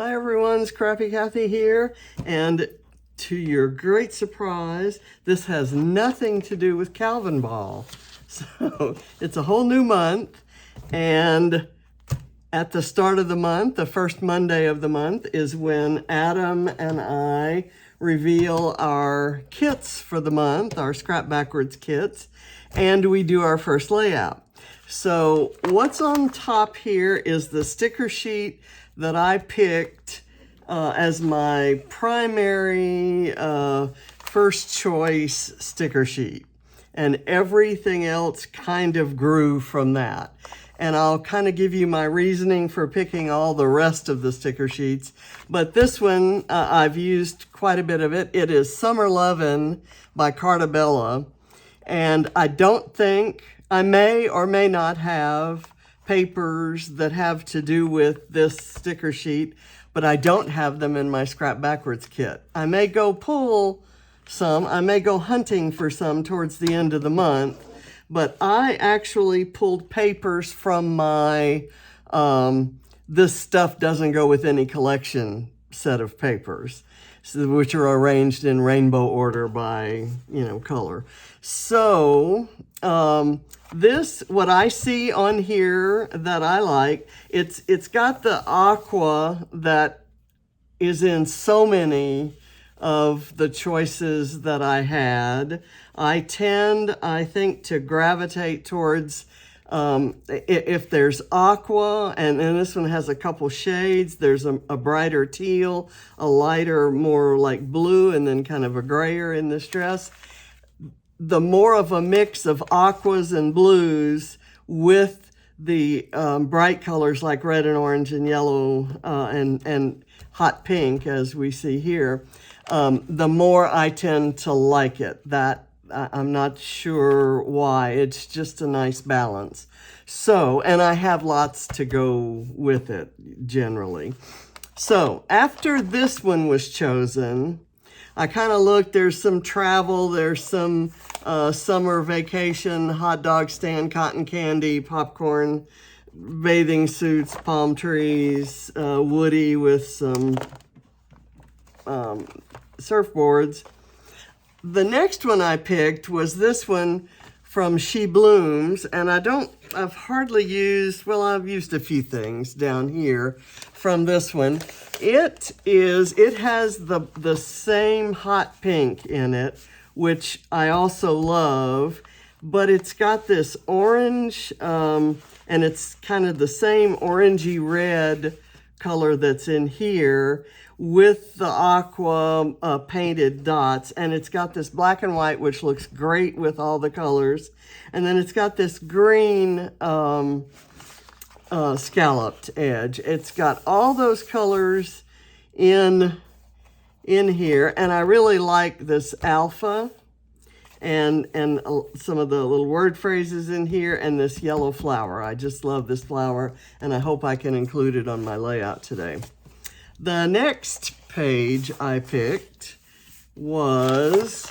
Hi everyone, Scrappy Kathy here, and to your great surprise, this has nothing to do with Calvin Ball. So it's a whole new month, and at the start of the month, the first Monday of the month, is when Adam and I reveal our kits for the month, our Scrap Backwards kits, and we do our first layout. So what's on top here is the sticker sheet that I picked as my primary first choice sticker sheet. And everything else kind of grew from that. And I'll kind of give you my reasoning for picking all the rest of the sticker sheets. But this one, I've used quite a bit of it. It is Summer Lovin by Cartabella. And I don't think, I may or may not have papers that have to do with this sticker sheet, but I don't have them in my Scrap Backwards kit. I may go pull some, I may go hunting for some towards the end of the month, but I actually pulled papers from my this stuff doesn't go with any collection set of papers, which are arranged in rainbow order by, color. So this, what I see on here that I like, it's got the aqua that is in so many of the choices that I had. I tend, I think, to gravitate towards if there's aqua, and this one has a couple shades. There's a brighter teal, a lighter, more like blue, and then kind of a grayer in this dress. The more of a mix of aquas and blues with the bright colors like red and orange and yellow and hot pink, as we see here, the more I tend to like it. That I'm not sure why. It's just a nice balance. So, and I have lots to go with it generally. So after this one was chosen, I kind of looked, there's some travel, there's some summer vacation, hot dog stand, cotton candy, popcorn, bathing suits, palm trees, woody with some surfboards. The next one I picked was this one from She Blooms, and I've hardly used, well, I've used a few things down here from this one. It has the same hot pink in it, which I also love, but it's got this orange, and it's kind of the same orangey red color that's in here with the aqua painted dots, and it's got this black and white, which looks great with all the colors, and then it's got this green scalloped edge. It's got all those colors in here, and I really like this alpha and some of the little word phrases in here, and this yellow flower. I just love this flower, and I hope I can include it on my layout today. The next page I picked was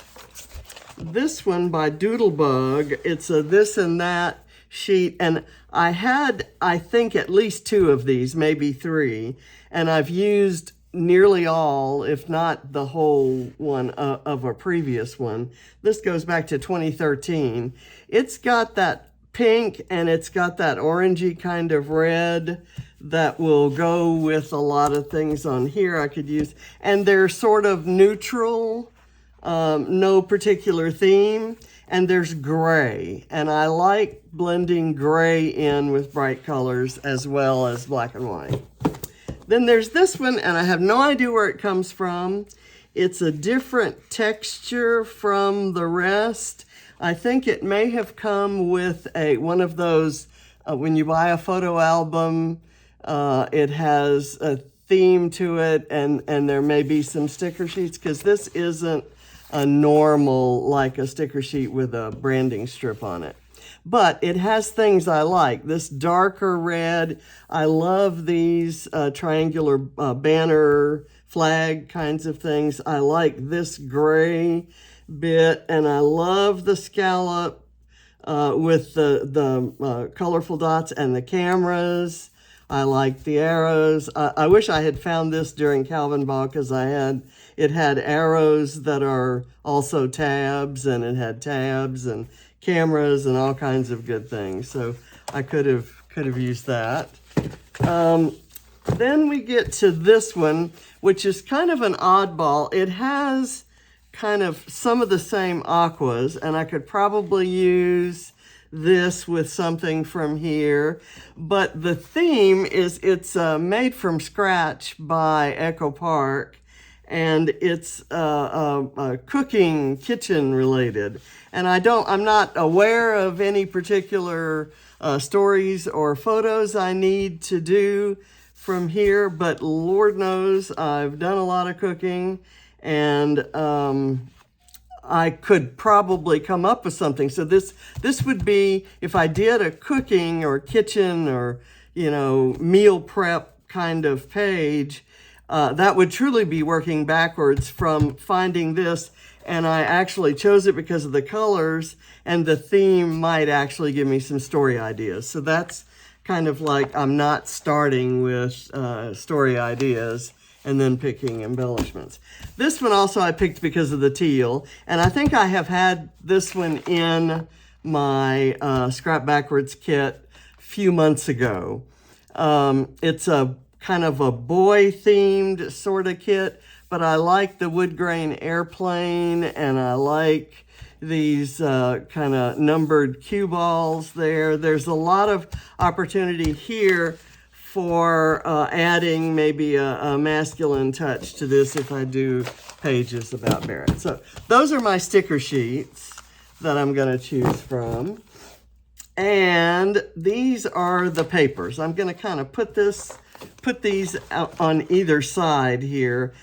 this one by Doodlebug. It's a this and that sheet, and I had, I think, at least 2 of these, maybe 3, and I've used nearly all, if not the whole one of a previous one. This goes back to 2013. It's got that pink and it's got that orangey kind of red that will go with a lot of things on here I could use. And they're sort of neutral, no particular theme. And there's gray, and I like blending gray in with bright colors as well as black and white. Then there's this one, and I have no idea where it comes from. It's a different texture from the rest. I think it may have come with one of those, when you buy a photo album, it has a theme to it, and there may be some sticker sheets, because this isn't a normal, like a sticker sheet with a branding strip on it. But it has things I like. This darker red, I love these triangular banner flag kinds of things. I like this gray bit, and I love the scallop with the colorful dots and the cameras I like the arrows. I wish I had found this during Calvin Ball because it had arrows that are also tabs, and it had tabs and cameras and all kinds of good things. So I could have used that. Then we get to this one, which is kind of an oddball. It has kind of some of the same aquas, and I could probably use this with something from here, but the theme is it's made from scratch by Echo Park, and it's cooking, kitchen related. And I'm not aware of any particular stories or photos I need to do from here, but Lord knows I've done a lot of cooking, and I could probably come up with something. So this would be, if I did a cooking or kitchen or, meal prep kind of page, that would truly be working backwards from finding this. And I actually chose it because of the colors, and the theme might actually give me some story ideas. So that's kind of like, I'm not starting with story ideas and then picking embellishments. This one also I picked because of the teal, and I think I have had this one in my Scrap Backwards kit a few months ago. It's a kind of a boy-themed sort of kit, but I like the wood grain airplane, and I like these kind of numbered cue balls there. There's a lot of opportunity here for adding maybe a masculine touch to this if I do pages about Barrett. So those are my sticker sheets that I'm going to choose from. And these are the papers. I'm going to kind of put these out on either side here,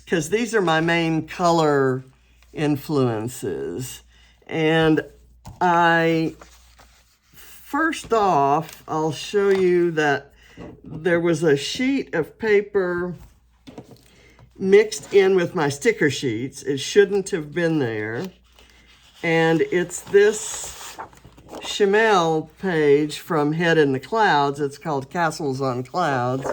because these are my main color influences. And first off, I'll show you that there was a sheet of paper mixed in with my sticker sheets. It shouldn't have been there. And it's this Chamel page from Head in the Clouds. It's called Castles on Clouds.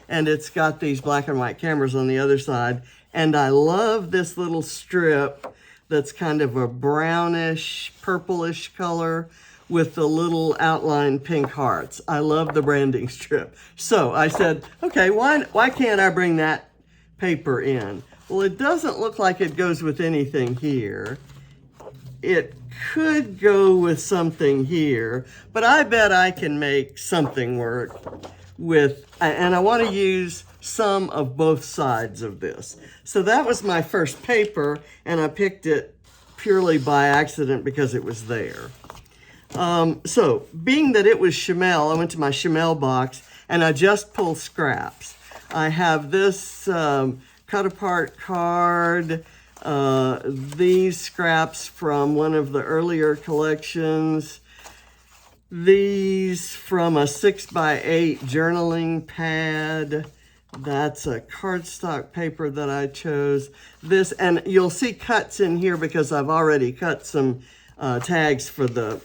And it's got these black and white cameras on the other side. And I love this little strip that's kind of a brownish, purplish color with the little outline pink hearts. I love the branding strip. So I said, okay, why can't I bring that paper in? Well, it doesn't look like it goes with anything here. It could go with something here, but I bet I can make something work with, and I want to use some of both sides of this. So that was my first paper, and I picked it purely by accident because it was there. So being that it was Chamel, I went to my Chamel box and I just pulled scraps. I have this cut apart card, these scraps from one of the earlier collections, these from a 6x8 journaling pad. That's a cardstock paper that I chose. This, and you'll see cuts in here because I've already cut some tags for the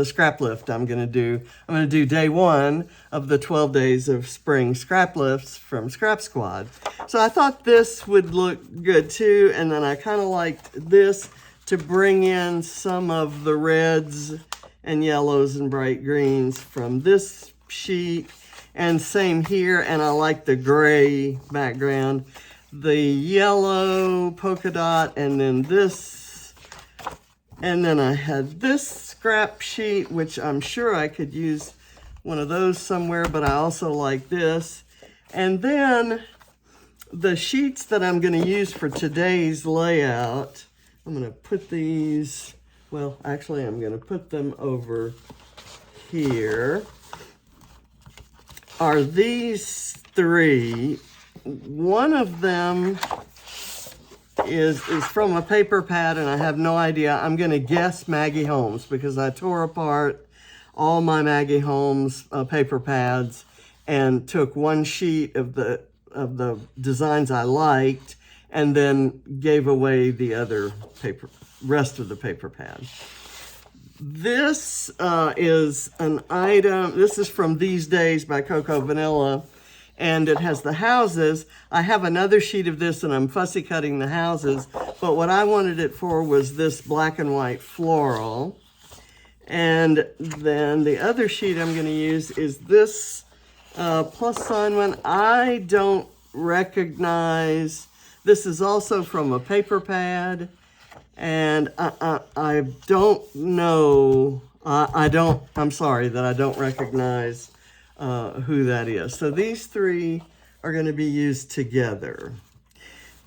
scrap lift I'm going to do. I'm going to do day 1 of the 12 days of spring Scraplifts from Scrap Squad. So I thought this would look good too, and then I kind of liked this to bring in some of the reds and yellows and bright greens from this sheet. And same here, and I like the gray background, the yellow polka dot, and then this. And then I had this scrap sheet, which I'm sure I could use one of those somewhere, but I also like this. And then the sheets that I'm going to use for today's layout, I'm going to put these, well, actually I'm going to put them over here, are these 3. One of them is from a paper pad, and I have no idea. I'm going to guess Maggie Holmes because I tore apart all my Maggie Holmes paper pads and took one sheet of the designs I liked and then gave away the other rest of the paper pad. This is an item, this is from These Days by Coco Vanilla, and it has the houses. I have another sheet of this and I'm fussy cutting the houses, but what I wanted it for was this black and white floral. And then the other sheet I'm going to use is this plus sign one. I don't recognize. This is also from a paper pad. And I don't know. I'm sorry that I don't recognize who that is. So these three are going to be used together.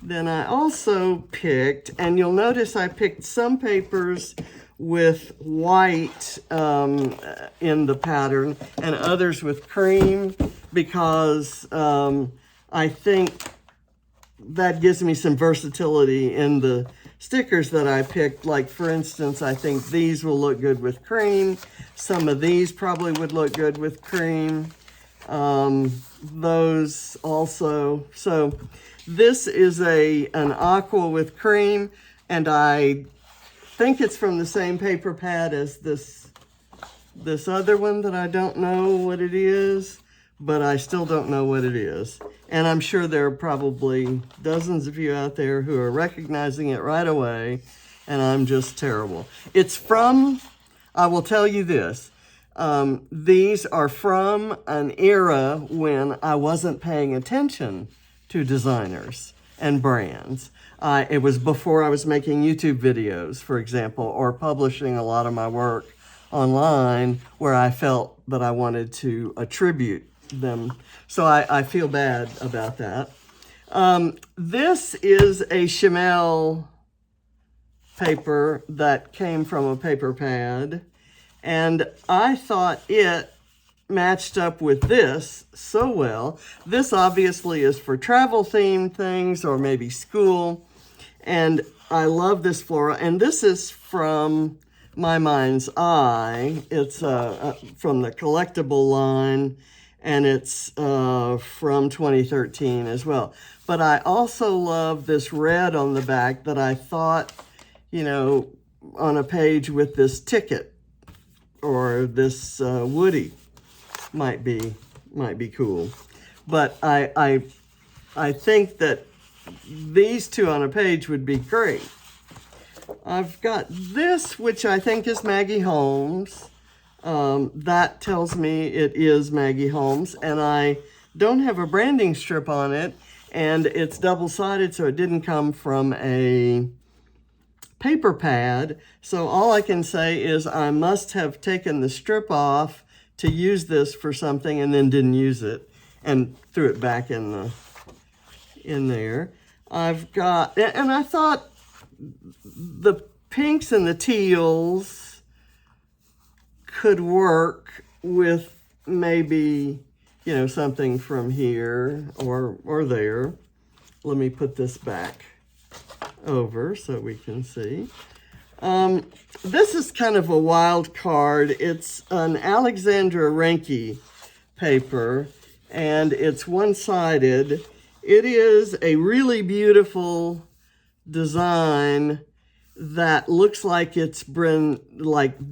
Then I also picked, and you'll notice I picked some papers with white in the pattern and others with cream because I think that gives me some versatility in the stickers that I picked. Like, for instance, I think these will look good with cream. Some of these probably would look good with cream. Those also. So this is an aqua with cream, and I think it's from the same paper pad as this other one that I don't know what it is, but I still don't know what it is. And I'm sure there are probably dozens of you out there who are recognizing it right away, and I'm just terrible. It's from, I will tell you this, these are from an era when I wasn't paying attention to designers and brands. It was before I was making YouTube videos, for example, or publishing a lot of my work online where I felt that I wanted to attribute them. So I feel bad about that. This is a Chamel paper that came from a paper pad, and I thought it matched up with this so well. This obviously is for travel themed things or maybe school, and I love this floral. And this is from My Mind's Eye. It's from the collectible line, and it's from 2013 as well. But I also love this red on the back that I thought, you know, on a page with this ticket or this Woody might be cool. But I think that these two on a page would be great. I've got this, which I think is Maggie Holmes. That tells me it is Maggie Holmes, and I don't have a branding strip on it, and it's double-sided, so it didn't come from a paper pad. So all I can say is I must have taken the strip off to use this for something and then didn't use it and threw it back in there. I've got, and I thought the pinks and the teals could work with maybe, you know, something from here or there. Let me put this back over so we can see. This is kind of a wild card. It's an Alexandra Renke paper, and it's one-sided. It is a really beautiful design that looks like it's been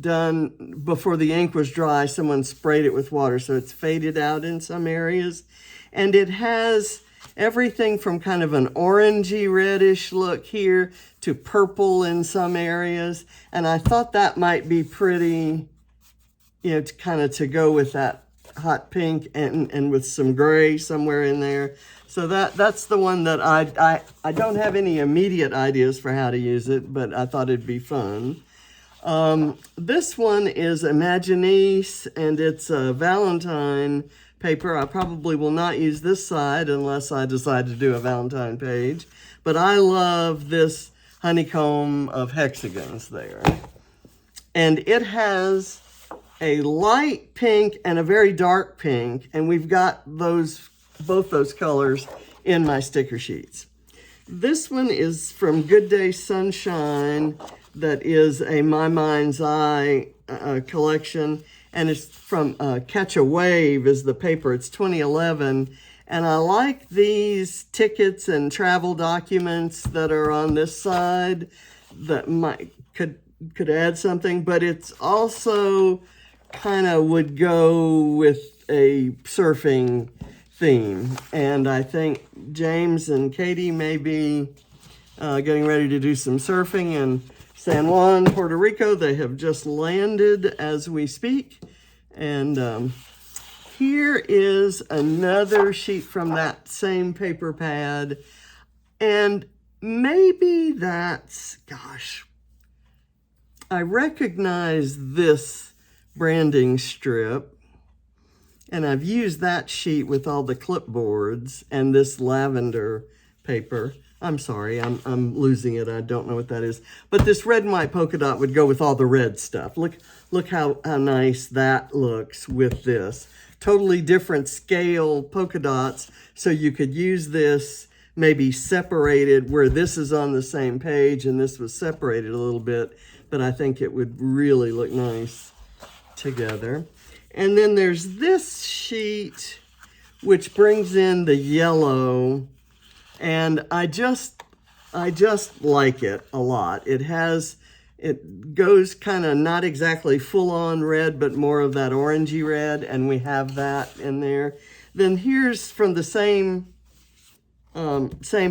done before the ink was dry. Someone sprayed it with water, so it's faded out in some areas. And it has everything from kind of an orangey reddish look here to purple in some areas. And I thought that might be pretty, you know, to go with that hot pink and with some gray somewhere in there. So that's the one that I don't have any immediate ideas for how to use it, but I thought it'd be fun. This one is Imaginese, and it's a Valentine paper. I probably will not use this side unless I decide to do a Valentine page, but I love this honeycomb of hexagons there. And it has a light pink and a very dark pink, and we've got both those colors in my sticker sheets. This one is from Good Day Sunshine, that is a My Mind's Eye collection, and it's from Catch a Wave is the paper. It's 2011, and I like these tickets and travel documents that are on this side that could could add something, but it's also kind of would go with a surfing theme. And I think James and Katie may be getting ready to do some surfing in San Juan, Puerto Rico. They have just landed as we speak. And here is another sheet from that same paper pad. And maybe that's, gosh, I recognize this branding strip, and I've used that sheet with all the clipboards and this lavender paper. I'm sorry, I'm losing it. I don't know what that is. But this red and white polka dot would go with all the red stuff. Look how nice that looks with this. Totally different scale polka dots, so you could use this maybe separated where this is on the same page and this was separated a little bit, but I think it would really look nice together. And then there's this sheet, which brings in the yellow, and I just like it a lot. It goes kind of not exactly full on red, but more of that orangey red, and we have that in there. Then here's from the same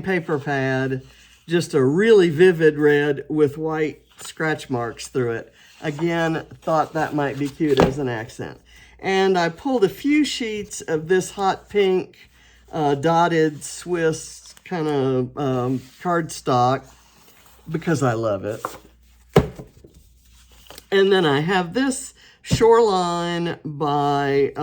paper pad, just a really vivid red with white scratch marks through it. Again, thought that might be cute as an accent. And I pulled a few sheets of this hot pink dotted Swiss kind of cardstock because I love it. And then I have this Shoreline by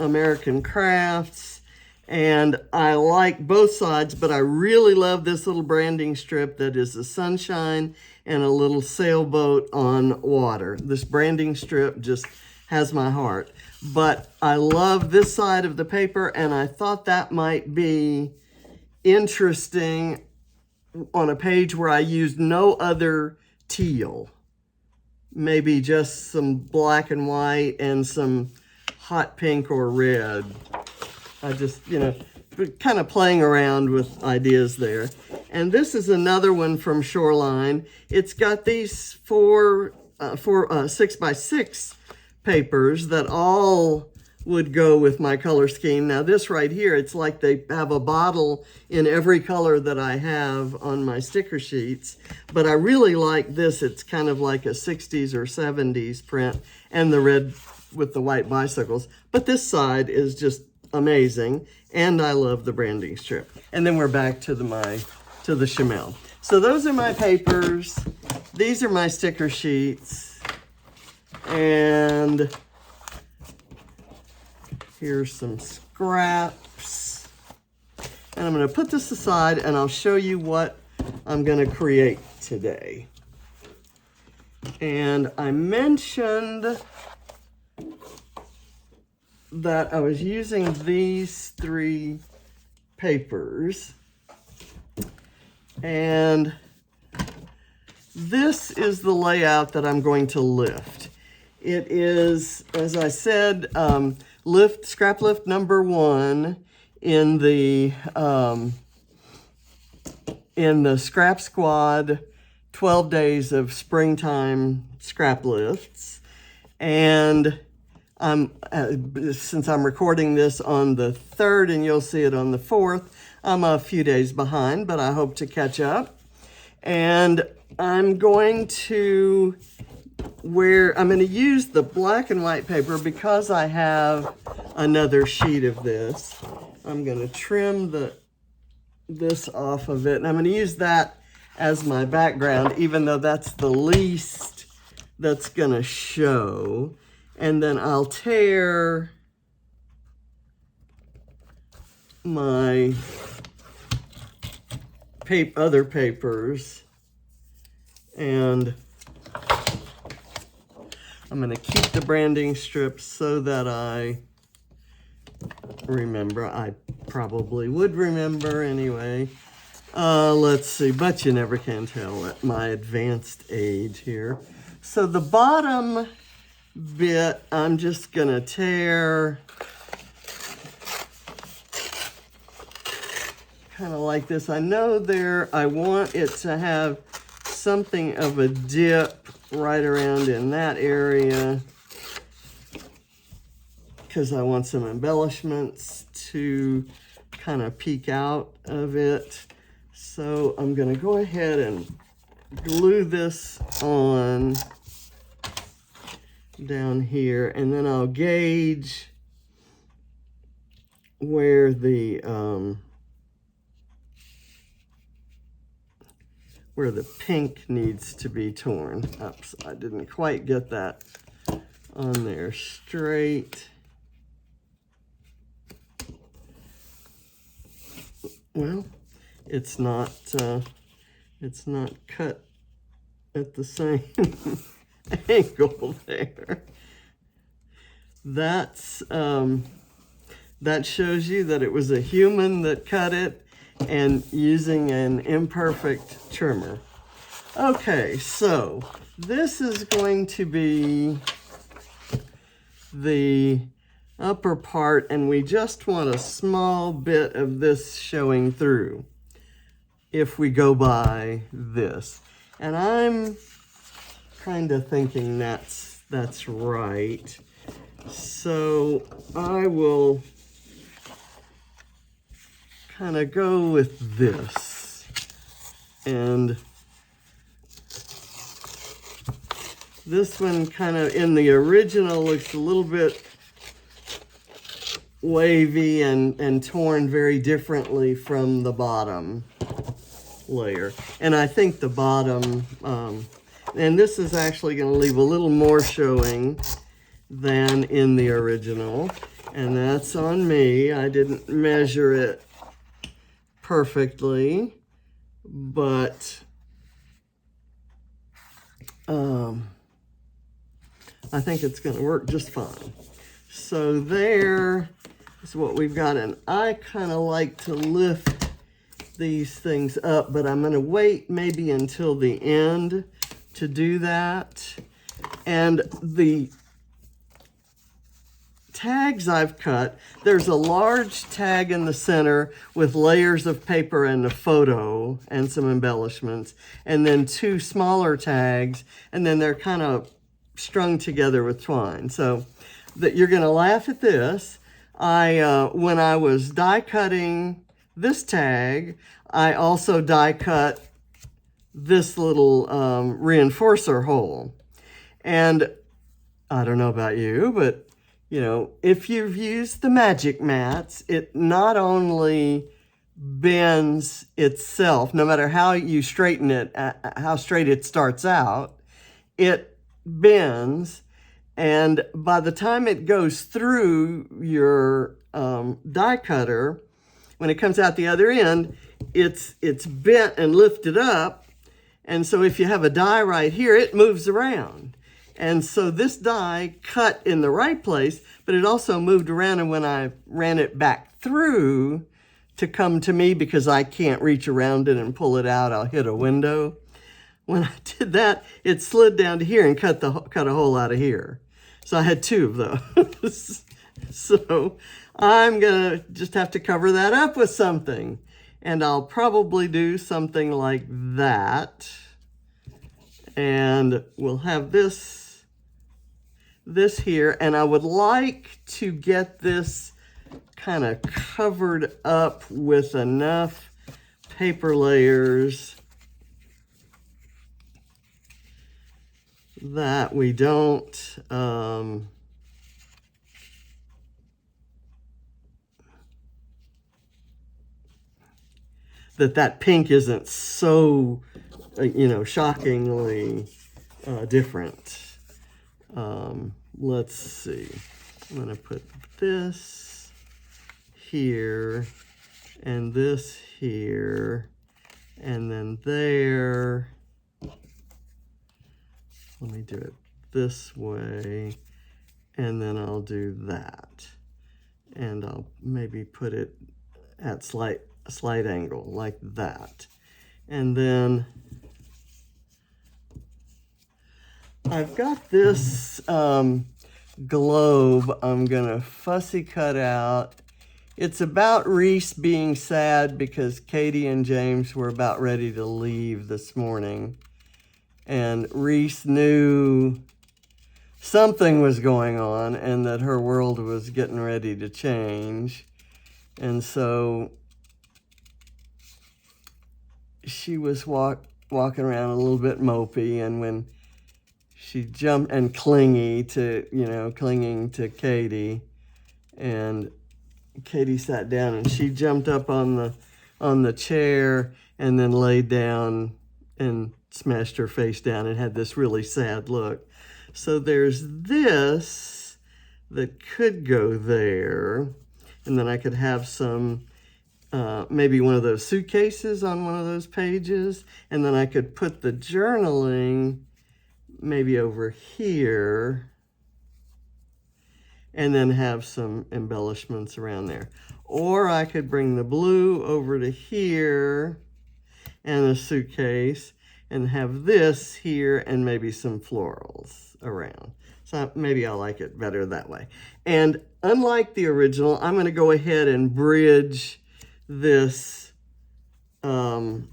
American Crafts. And I like both sides, but I really love this little branding strip that is a sunshine and a little sailboat on water. This branding strip just has my heart. But I love this side of the paper, and I thought that might be interesting on a page where I used no other teal. Maybe just some black and white and some hot pink or red. I just, kind of playing around with ideas there. And this is another one from Shoreline. It's got these four 6x6 papers that all would go with my color scheme. Now this right here, it's like they have a bottle in every color that I have on my sticker sheets. But I really like this. It's kind of like a 60s or 70s print, and the red with the white bicycles. But this side is just amazing, and I love the branding strip. And then we're back to the Chamel. So those are my papers. These are my sticker sheets. And here's some scraps. And I'm going to put this aside, and I'll show you what I'm going to create today. And I mentioned that I was using these 3 papers, and this is the layout that I'm going to lift. It is, as I said, Scraplift number 1 in the Scrap Squad 12 Days of Springtime Scraplifts. And since I'm recording this on the 3rd and you'll see it on the 4th, I'm a few days behind, but I hope to catch up. And I'm going to use the black and white paper because I have another sheet of this. I'm going to trim this off of it, and I'm going to use that as my background, even though that's the least that's going to show. And then I'll tear my other papers, and I'm going to keep the branding strips so that I remember. I probably would remember anyway. Let's see, but you never can tell at my advanced age here. So the bottom bit, I'm just going to tear kind of like this. I know I want it to have something of a dip right around in that area because I want some embellishments to kind of peek out of it. So I'm going to go ahead and glue this on down here, and then I'll gauge where the pink needs to be torn. Oops, I didn't quite get that on there straight. Well, it's not cut at the same angle there. That's that shows you that it was a human that cut it and using an imperfect trimmer. Okay, so this is going to be the upper part, and we just want a small bit of this showing through if we go by this. And I'm kind of thinking that's right. So I will kind of go with this. And this one kind of in the original looks a little bit wavy and torn very differently from the bottom layer. And I think the bottom, and this is actually going to leave a little more showing than in the original. And that's on me. I didn't measure it perfectly, but I think it's going to work just fine. So there is what we've got, and I kind of like to lift these things up, but I'm going to wait maybe until the end to do that. And the tags I've cut, there's a large tag in the center with layers of paper and a photo and some embellishments, and then two smaller tags, and then they're kind of strung together with twine. So that you're going to laugh at this. When I was die cutting this tag, I also die cut this little reinforcer hole. And I don't know about you, but you know, if you've used the magic mats, it not only bends itself, no matter how you straighten it, how straight it starts out, it bends. And by the time it goes through your die cutter, when it comes out the other end, it's bent and lifted up. And so if you have a die right here, it moves around. And so this die cut in the right place, but it also moved around. And when I ran it back through to come to me, because I can't reach around it and pull it out, I'll hit a window. When I did that, it slid down to here and cut a hole out of here. So I had two of those. So I'm gonna just have to cover that up with something. And I'll probably do something like that. And we'll have this here. And I would like to get this kind of covered up with enough paper layers that we don't that pink isn't so shockingly different. Let's see, I'm gonna put this here and this here and then there. Let me do it this way, and then I'll do that. And I'll maybe put it at slight angle like that. And then I've got this globe I'm gonna fussy cut out. It's about Reese being sad because Katie and James were about ready to leave this morning. And Reese knew something was going on and that her world was getting ready to change. And so she was walking around a little bit mopey, and when she jumped and clinging to Katie, and Katie sat down and she jumped up on the chair and then laid down and smashed her face down and had this really sad look. So there's this that could go there, and then I could have some maybe one of those suitcases on one of those pages, and then I could put the journaling maybe over here, and then have some embellishments around there. Or I could bring the blue over to here and a suitcase, and have this here and maybe some florals around. So maybe I like it better that way. And unlike the original, I'm going to go ahead and bridge this, the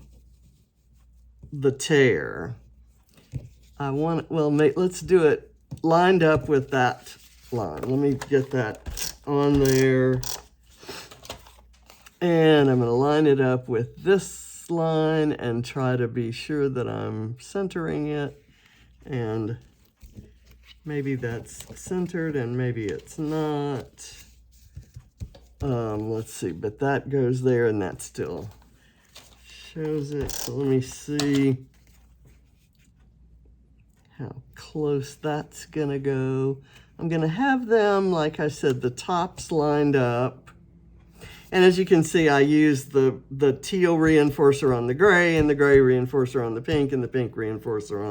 tear. Let's do it lined up with that line. Let me get that on there. And I'm going to line it up with this line and try to be sure that I'm centering it. And maybe that's centered and maybe it's not. Let's see, but that goes there and that still shows it. So let me see how close that's gonna go. I'm gonna have them, like I said, the tops lined up. And as you can see, I used the teal reinforcer on the gray and the gray reinforcer on the pink and the pink reinforcer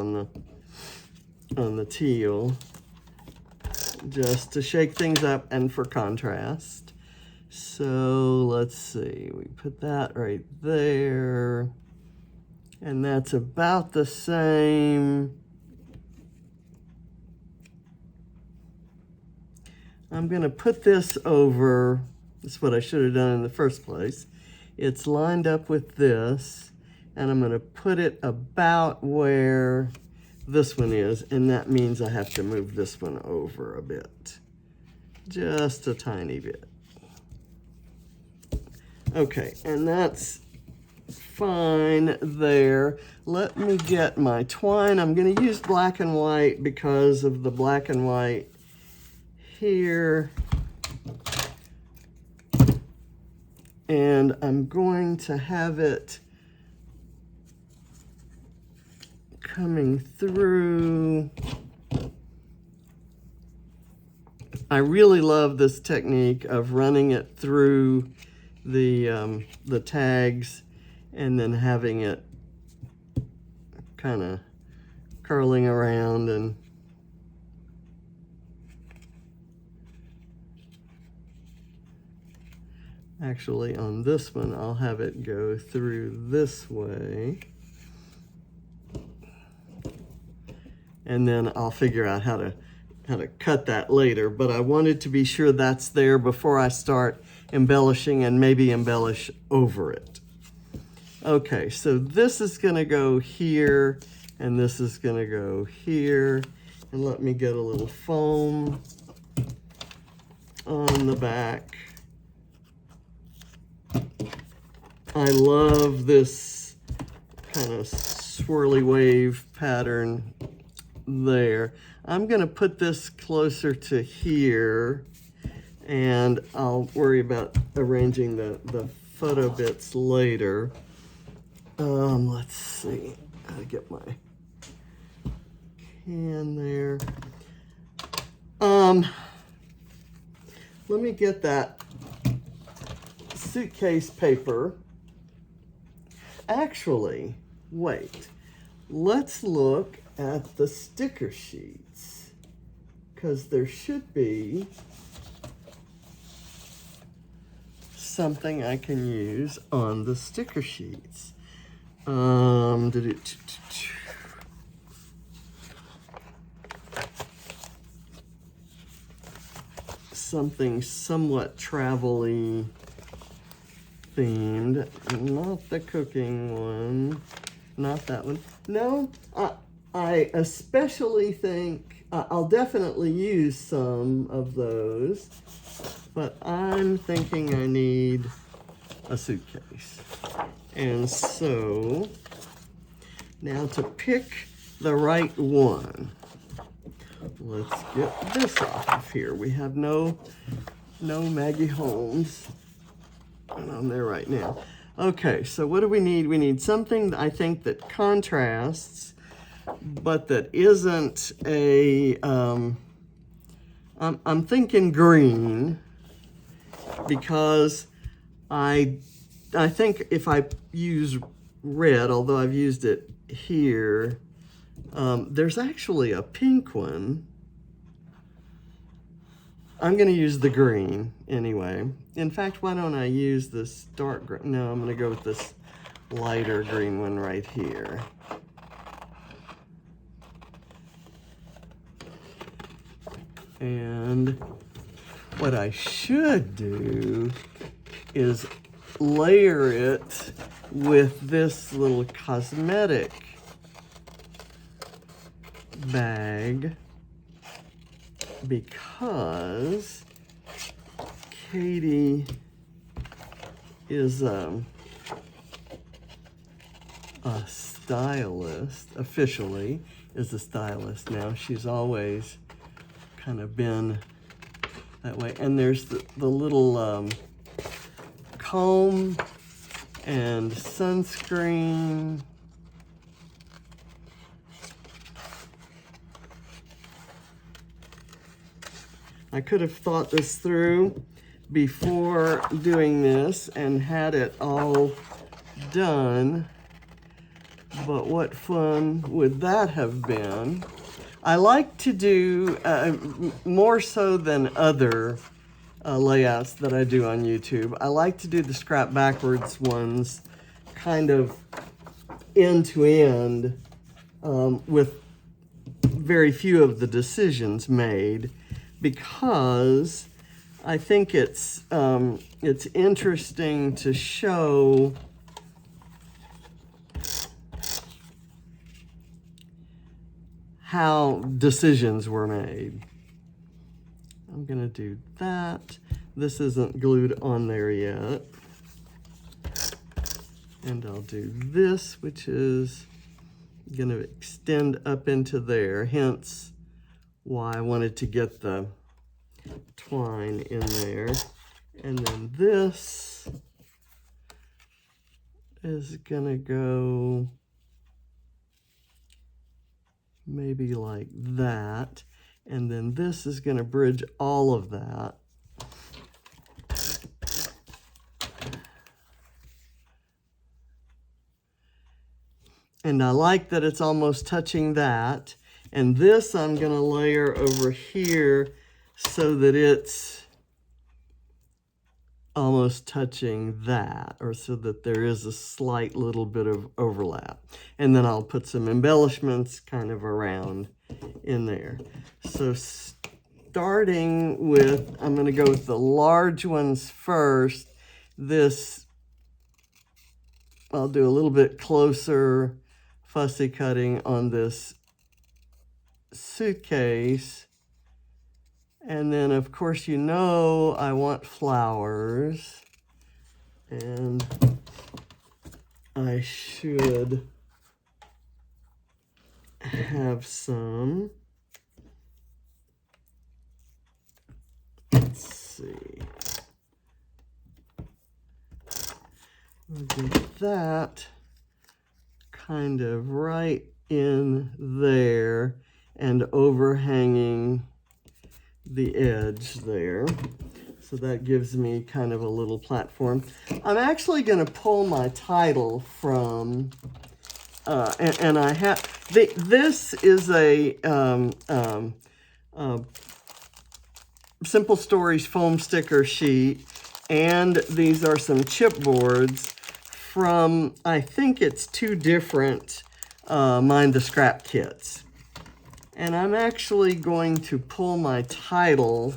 on the teal, just to shake things up and for contrast. So let's see, we put that right there, and that's about the same. I'm gonna put this over. That's what I should have done in the first place. It's lined up with this, and I'm going to put it about where this one is, and that means I have to move this one over a bit. Just a tiny bit. Okay, and that's fine there. Let me get my twine. I'm going to use black and white because of the black and white here. And I'm going to have it coming through. I really love this technique of running it through the tags and then having it kind of curling around. And actually, on this one, I'll have it go through this way. And then I'll figure out how to cut that later. But I wanted to be sure that's there before I start embellishing and maybe embellish over it. Okay, so this is going to go here, and this is going to go here. And let me get a little foam on the back. I love this kind of swirly wave pattern there. I'm going to put this closer to here, and I'll worry about arranging the photo bits later. Let's see. I'll get my can there. Let me get that suitcase paper. Actually, wait. Let's look at the sticker sheets, because there should be something I can use on the sticker sheets. Something somewhat travel-y themed, not the cooking one, not that one. No, I especially think I'll definitely use some of those, but I'm thinking I need a suitcase. And so now to pick the right one, let's get this off of here. We have no Maggie Holmes on there right now. Okay, so what do we need? We need something, I think, that contrasts, but that isn't a, I'm thinking green, because I think if I use red, although I've used it here, there's actually a pink one. I'm going to use the green anyway. In fact, why don't I use this dark green? No, I'm going to go with this lighter green one right here. And what I should do is layer it with this little cosmetic bag, because Katie is a stylist, officially is a stylist now. She's always kind of been that way. And there's the little comb and sunscreen. I could have thought this through before doing this and had it all done, but what fun would that have been? I like to do, more so than other layouts that I do on YouTube, I like to do the scrap backwards ones kind of end to end, with very few of the decisions made, because I think it's interesting to show how decisions were made. I'm gonna do that. This isn't glued on there yet. And I'll do this, which is gonna extend up into there, hence why I wanted to get the twine in there. And then this is gonna go maybe like that. And then this is gonna bridge all of that. And I like that it's almost touching that. And this I'm gonna layer over here so that it's almost touching that, or so that there is a slight little bit of overlap. And then I'll put some embellishments kind of around in there. So starting with, I'm gonna go with the large ones first. This, I'll do a little bit closer fussy cutting on this suitcase. And then of course, you know, I want flowers, and I should have some. Let's see. We'll get that kind of right in there and overhanging the edge there. So that gives me kind of a little platform. I'm actually going to pull my title from, and I have, this is a Simple Stories foam sticker sheet, and these are some chipboards from, I think it's 2 different Mind the Scrap kits. And I'm actually going to pull my title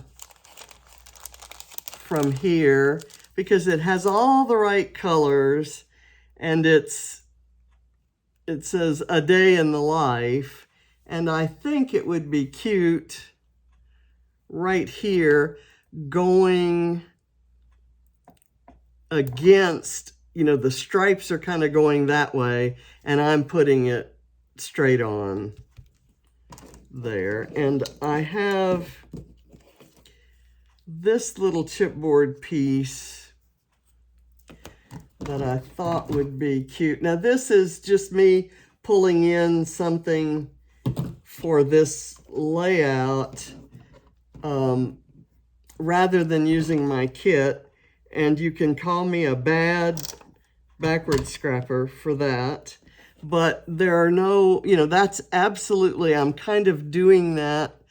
from here because it has all the right colors, and it says A Day in the Life, And I think it would be cute right here going against, you know, the stripes are kind of going that way and I'm putting it straight on there. And I have this little chipboard piece that I thought would be cute. Now this is just me pulling in something for this layout rather than using my kit. And you can call me a bad backward scrapper for that. But there are no, you know, that's absolutely, I'm kind of doing that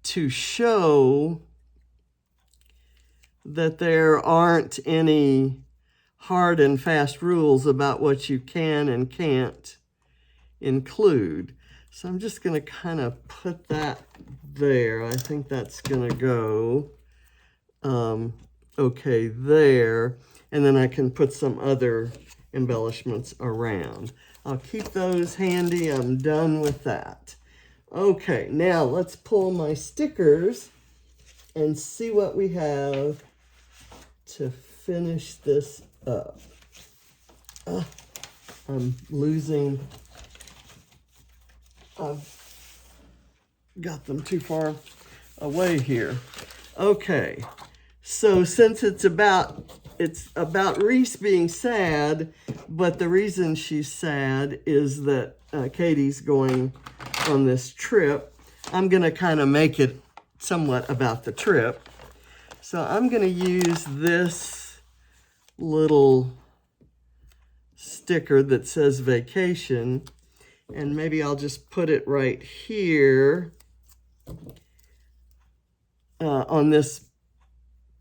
to show that there aren't any hard and fast rules about what you can and can't include. So I'm just going to kind of put that there. I think that's going to go okay there. And then I can put some other embellishments around. I'll keep those handy. I'm done with that. Okay, now let's pull my stickers and see what we have to finish this up. I'm losing, I've got them too far away here. Okay, so since it's about Reese being sad, but the reason she's sad is that Katie's going on this trip, I'm gonna kind of make it somewhat about the trip. So I'm gonna use this little sticker that says vacation, and maybe I'll just put it right here on this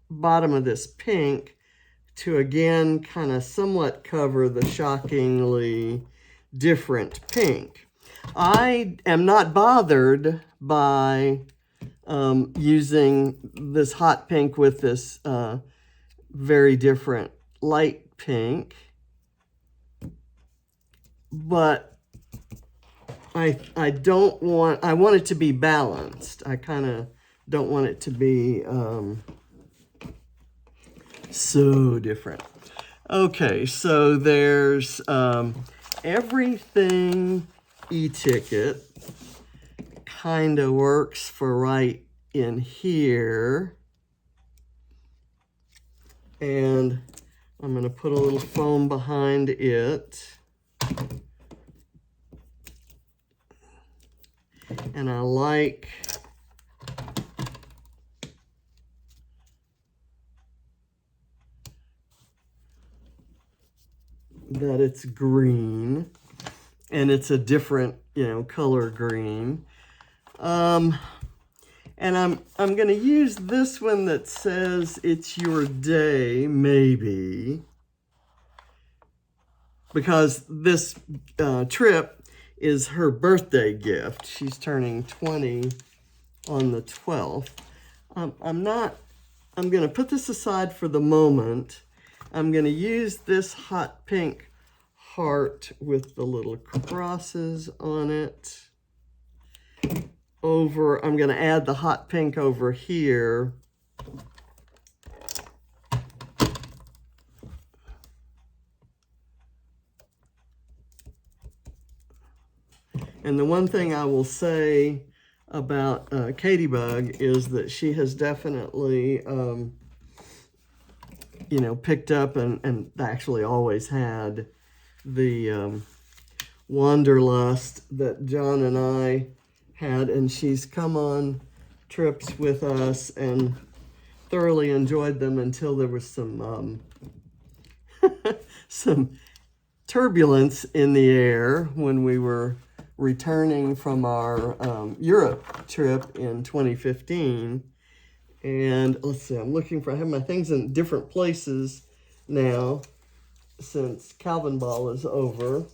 bottom of this pink to again kind of somewhat cover the shockingly different pink. I am not bothered by using this hot pink with this very different light pink, but I want it to be balanced. I kind of don't want it to be so different. Okay, so there's everything e-ticket kind of works for right in here. And I'm going to put a little foam behind it. And I like that it's green, and it's a different, you know, color green. And I'm going to use this one that says it's your day, maybe, because this trip is her birthday gift. She's turning 20 on the 12th. I'm going to put this aside for the moment. I'm going to use this hot pink heart with the little crosses on it over. I'm going to add the hot pink over here. And the one thing I will say about Katie Bug is that she has definitely, you know, picked up and actually always had the wanderlust that John and I had, and she's come on trips with us and thoroughly enjoyed them until there was some some turbulence in the air when we were returning from our Europe trip in 2015. And let's see, I'm looking for, I have my things in different places now since Calvin Ball is over,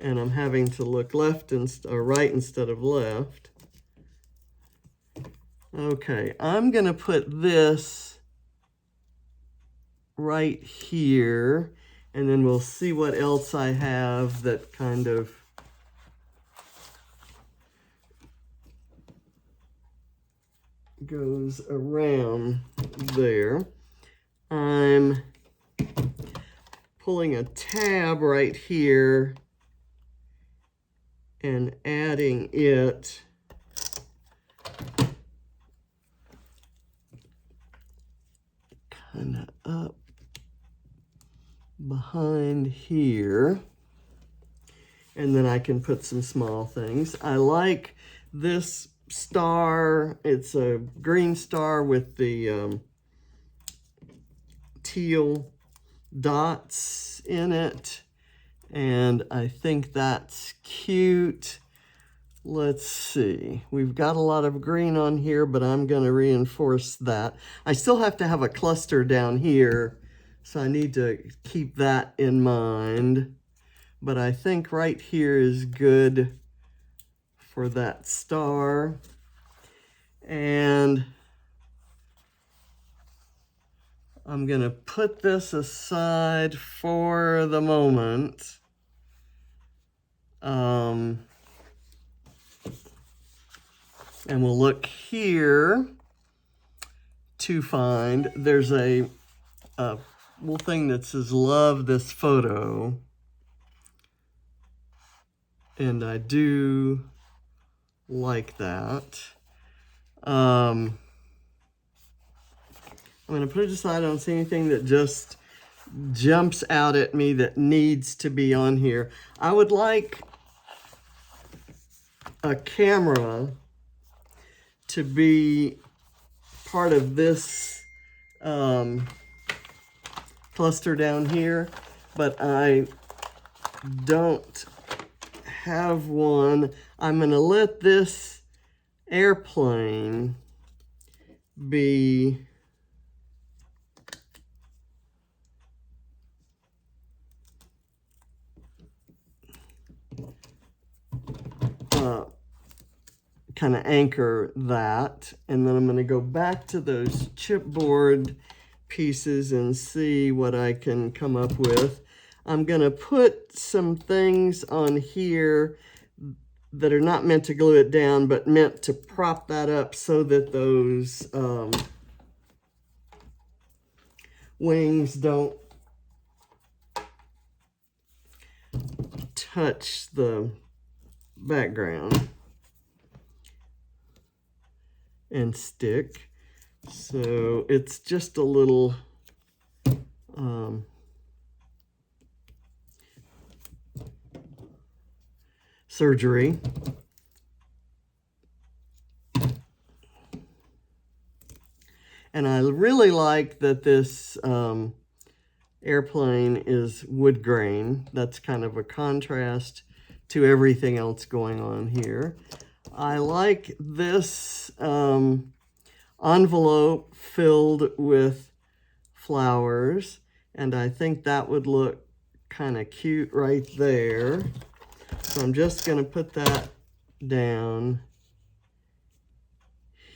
and I'm having to look left or right instead of left. Okay, I'm gonna put this right here, and then we'll see what else I have that kind of goes around there. I'm pulling a tab right here and adding it kind of up behind here. And then I can put some small things. I like this star. It's a green star with the teal dots in it. And I think that's cute. Let's see. We've got a lot of green on here, but I'm going to reinforce that. I still have to have a cluster down here, so I need to keep that in mind. But I think right here is good for that star. And I'm going to put this aside for the moment. And we'll look here to find, there's a little thing that says, love this photo. And I do like that. I'm going to put it aside. I don't see anything that just jumps out at me that needs to be on here. I would like a camera to be part of this cluster down here, but I don't have one. I'm going to let this airplane be kind of anchor that, and then I'm going to go back to those chipboard pieces and see what I can come up with. I'm going to put some things on here that are not meant to glue it down, but meant to prop that up so that those wings don't touch the background and stick. So it's just a little surgery. And I really like that this airplane is wood grain. That's kind of a contrast to everything else going on here. I like this envelope filled with flowers, and I think that would look kind of cute right there. So I'm just going to put that down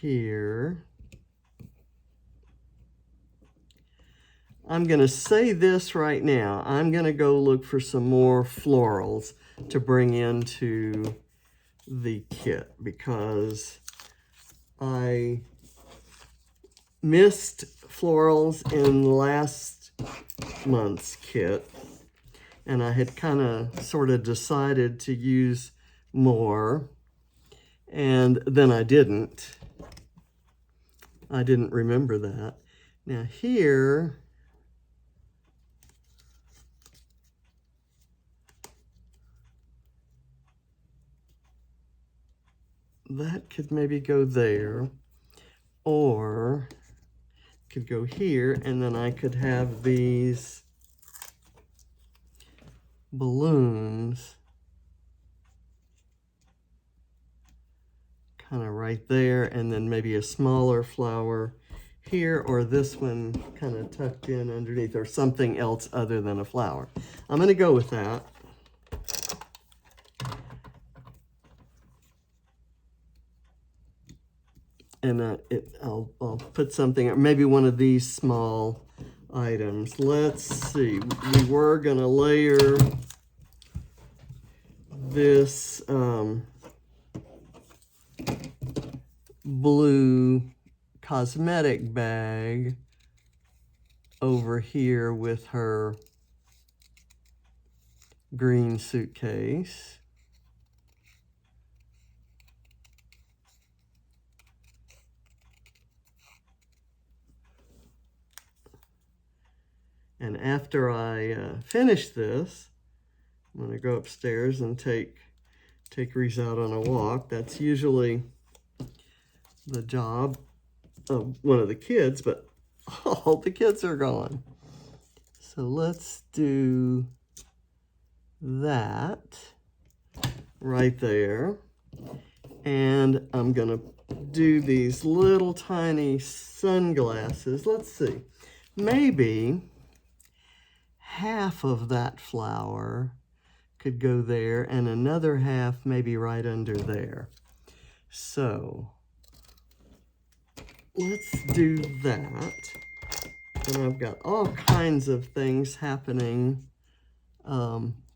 here. I'm going to say this right now. I'm going to go look for some more florals to bring into the kit because I missed florals in last month's kit, and I had kind of sort of decided to use more, and then I didn't. I didn't remember that. Now here, that could maybe go there, or could go here, and then I could have these balloons kind of right there, and then maybe a smaller flower here, or this one kind of tucked in underneath, or something else other than a flower. I'm going to go with that. And I'll put something, maybe one of these small items. Let's see. We were going to layer this blue cosmetic bag over here with her green suitcase. And after I finish this, I'm going to go upstairs and take Reese out on a walk. That's usually the job of one of the kids, but all the kids are gone. So let's do that right there. And I'm going to do these little tiny sunglasses. Let's see. Maybe half of that flower could go there and another half maybe right under there. So let's do that. And I've got all kinds of things happening.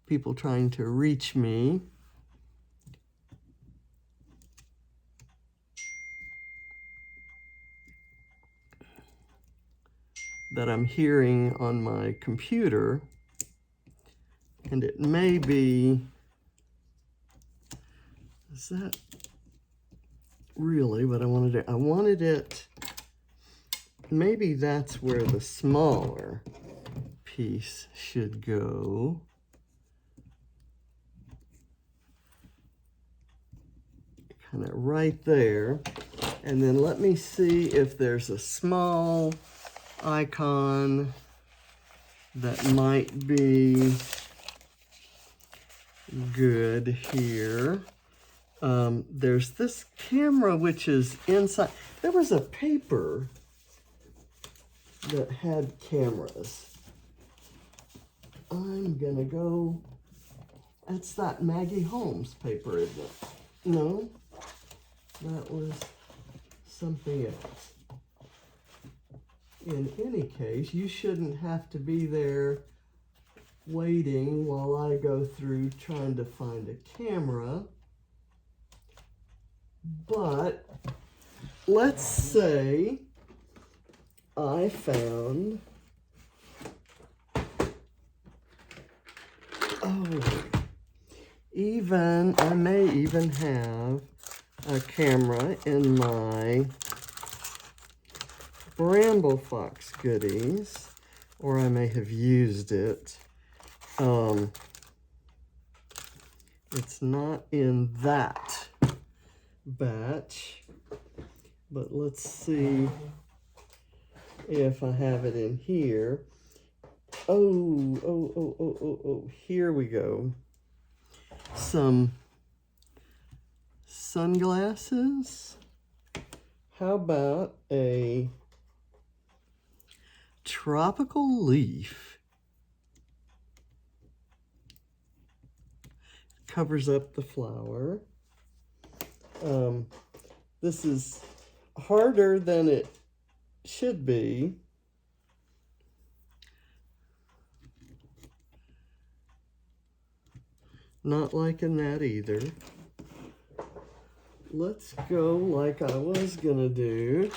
People trying to reach me. That I'm hearing on my computer. And it may be, is that really what I wanted to do? I wanted it, maybe that's where the smaller piece should go. Kind of right there. And then let me see if there's a small icon that might be good here. There's this camera which is inside. There was a paper that had cameras. I'm gonna go, that's that Maggie Holmes paper, isn't it? No, that was something else. In any case, you shouldn't have to be there waiting while I go through trying to find a camera. But let's say I found, I may even have a camera in my Bramble Fox goodies, or I may have used it. It's not in that batch, but let's see if I have it in here. Oh, here we go. Some sunglasses. How about a tropical leaf? Covers up the flower. This is harder than it should be. Not liking that either. Let's go like I was gonna do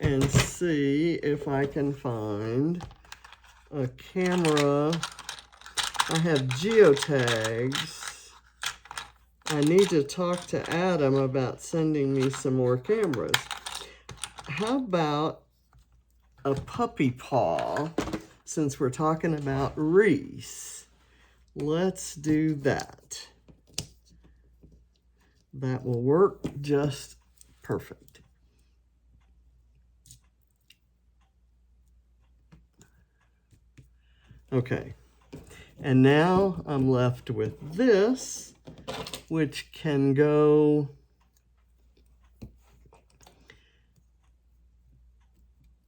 and see if I can find a camera. I have geotags. I need to talk to Adam about sending me some more cameras. How about a puppy paw, since we're talking about Reese? Let's do that. That will work just perfect. Okay, and now I'm left with this, which can go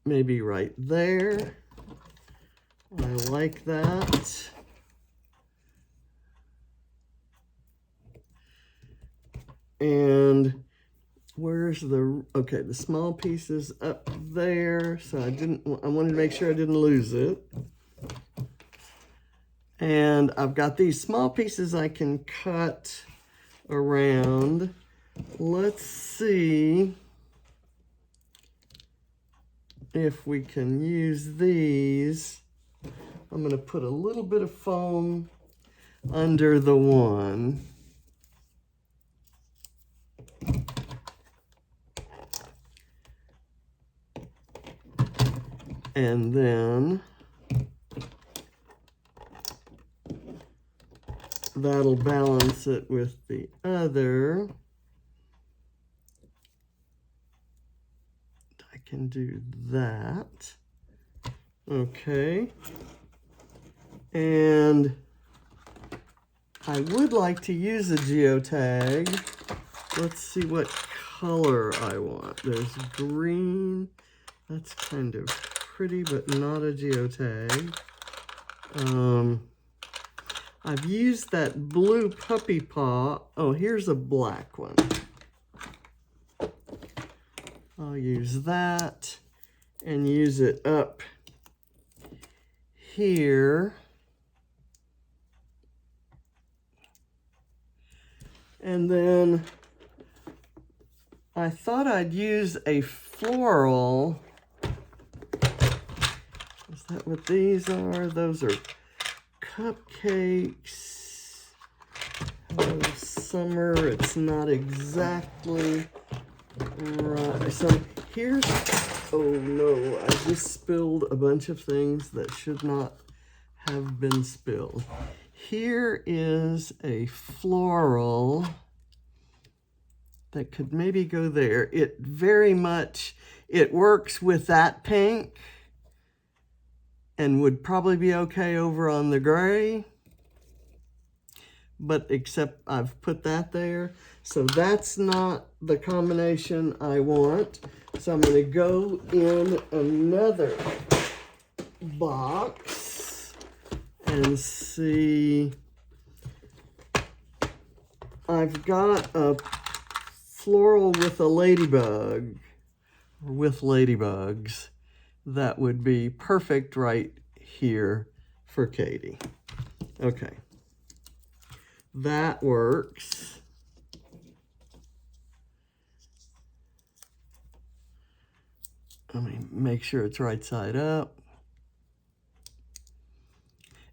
maybe right there. I like that. And where's the, okay, the small piece is up there, so I wanted to make sure I didn't lose it. And I've got these small pieces I can cut around. Let's see if we can use these. I'm going to put a little bit of foam under the one. And then that'll balance it with the other. I can do that. Okay. And I would like to use a geotag. Let's see what color I want. There's green. That's kind of pretty, but not a geotag. I've used that blue puppy paw. Oh, here's a black one. I'll use that and use it up here. And then I thought I'd use a floral. Is that what these are? Those are cupcakes. Hello, Summer. It's not exactly right. So here's, oh no, I just spilled a bunch of things that should not have been spilled. Here is a floral that could maybe go there. It very much, it works with that pink and would probably be okay over on the gray, but except I've put that there. So that's not the combination I want. So I'm gonna go in another box and see. I've got a floral with a ladybug, or with ladybugs, that would be perfect right here for Katie. Okay, that works. Let me make sure it's right side up.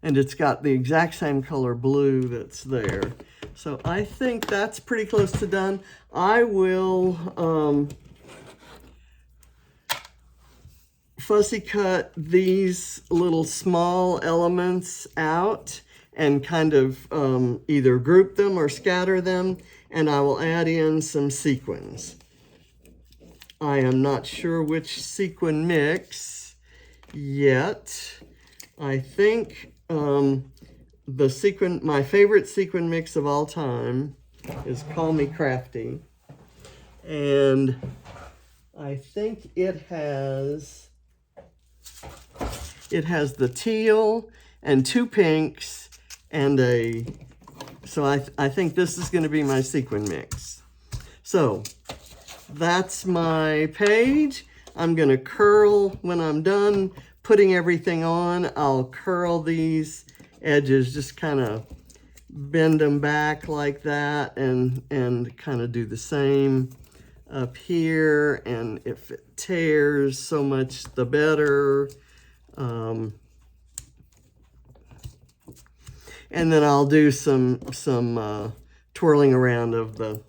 And it's got the exact same color blue that's there. So I think that's pretty close to done. I will fussy cut these little small elements out and kind of either group them or scatter them, and I will add in some sequins. I am not sure which sequin mix yet. I think the sequin, my favorite sequin mix of all time is Me Crafty. And I think it has the teal and two pinks and a, so I think this is going to be my sequin mix. So that's my page. I'm going to curl when I'm done putting everything on. I'll curl these edges, just kind of bend them back like that, and kind of do the same up here. And if it tears, so much the better. And then I'll do some twirling around of the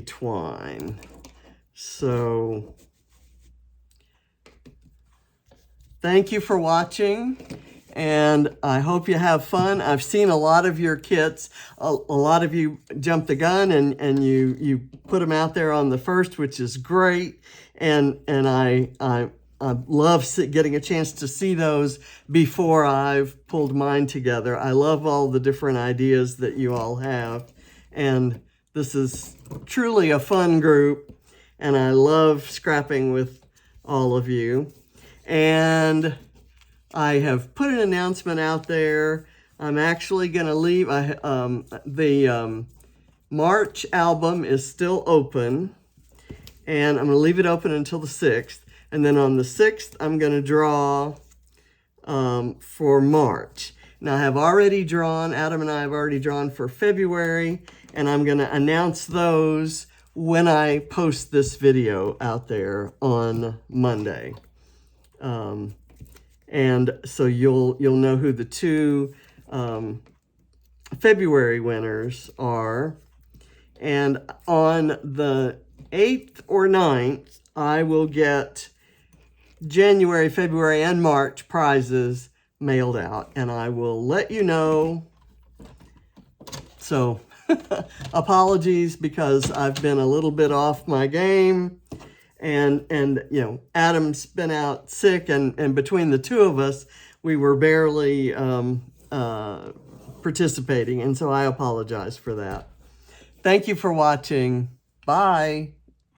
twine. So thank you for watching, and I hope you have fun. I've seen a lot of your kits. A lot of you jumped the gun and you put them out there on the first, which is great. And I love getting a chance to see those before I've pulled mine together. I love all the different ideas that you all have. And this is truly a fun group, and I love scrapping with all of you. And I have put an announcement out there. I'm actually going to leave. The March album is still open, and I'm going to leave it open until the 6th. And then on the 6th, I'm going to draw for March. Now, I have already drawn, Adam and I have already drawn for February, and I'm going to announce those when I post this video out there on Monday. And so you'll know who the two February winners are. And on the 8th or 9th, I will get January, February, and March prizes mailed out, and I will let you know. So apologies because I've been a little bit off my game, and you know, Adam's been out sick, and between the two of us, we were barely participating, and so I apologize for that. Thank you for watching. Bye.